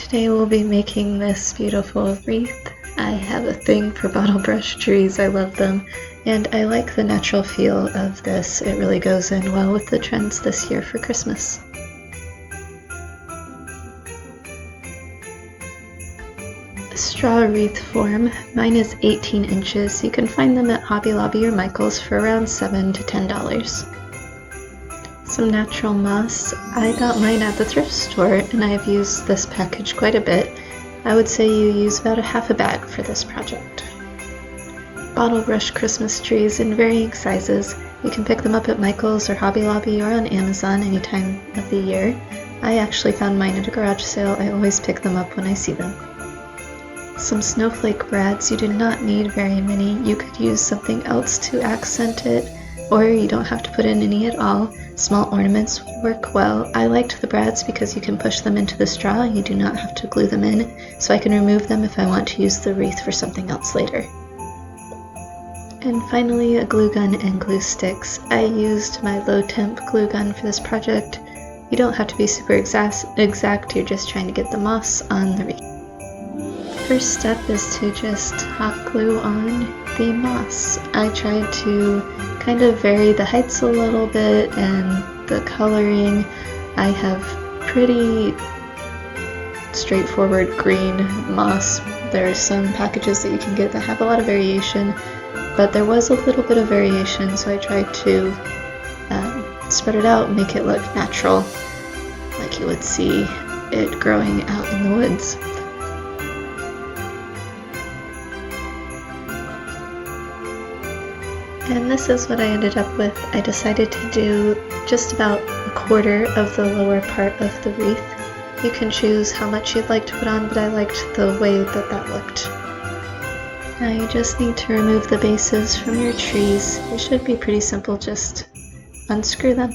Today we'll be making this beautiful wreath. I have a thing for bottle brush trees, I love them, and I like the natural feel of this. It really goes in well with the trends this year for Christmas. Straw wreath form. Mine is 18 inches. You can find them at Hobby Lobby or Michael's for around $7 to $10. Some natural moss. I got mine at the thrift store and I've used this package quite a bit. I would say you use about a half a bag for this project. Bottle brush Christmas trees in varying sizes. You can pick them up at Michael's or Hobby Lobby or on Amazon any time of the year. I actually found mine at a garage sale. I always pick them up when I see them. Some snowflake brads. You do not need very many. You could use something else to accent it, or you don't have to put in any at all. Small ornaments would work well. I liked the brads because you can push them into the straw and you do not have to glue them in, so I can remove them if I want to use the wreath for something else later. And finally, a glue gun and glue sticks. I used my low temp glue gun for this project. You don't have to be super exact, you're just trying to get the moss on the wreath. First step is to just hot glue on the moss. I tried to kind of vary the heights a little bit and the coloring. I have pretty straightforward green moss. There are some packages that you can get that have a lot of variation, but there was a little bit of variation, so I tried to spread it out and make it look natural, like you would see it growing out in the woods. And this is what I ended up with. I decided to do just about a quarter of the lower part of the wreath. You can choose how much you'd like to put on, but I liked the way that that looked. Now you just need to remove the bases from your trees. It should be pretty simple, just unscrew them.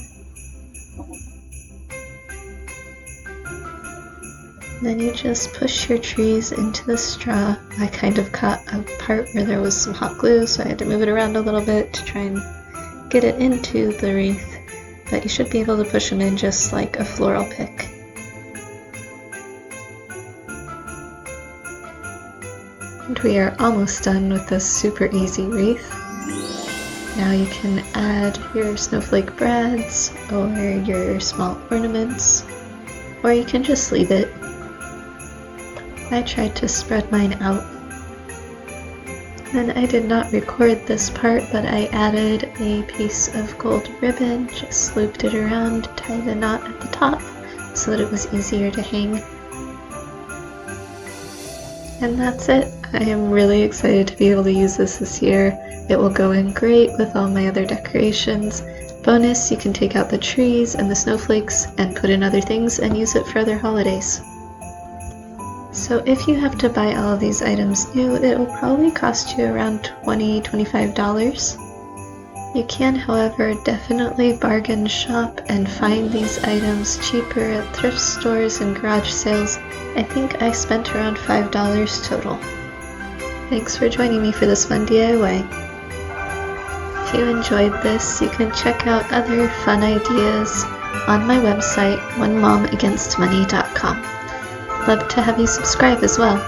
Then you just push your trees into the straw. I kind of caught a part where there was some hot glue, so I had to move it around a little bit to try and get it into the wreath. But you should be able to push them in just like a floral pick. And we are almost done with this super easy wreath. Now you can add your snowflake brads or your small ornaments, or you can just leave it. I tried to spread mine out. And I did not record this part, but I added a piece of gold ribbon, just looped it around, tied a knot at the top so that it was easier to hang. And that's it. I am really excited to be able to use this year. It will go in great with all my other decorations. Bonus, you can take out the trees and the snowflakes and put in other things and use it for other holidays. So if you have to buy all of these items new, it will probably cost you around $20 to $25. You can, however, definitely bargain shop and find these items cheaper at thrift stores and garage sales. I think I spent around $5 total. Thanks for joining me for this fun DIY. If you enjoyed this, you can check out other fun ideas on my website, onemomagainstmoney.com. Love to have you subscribe as well.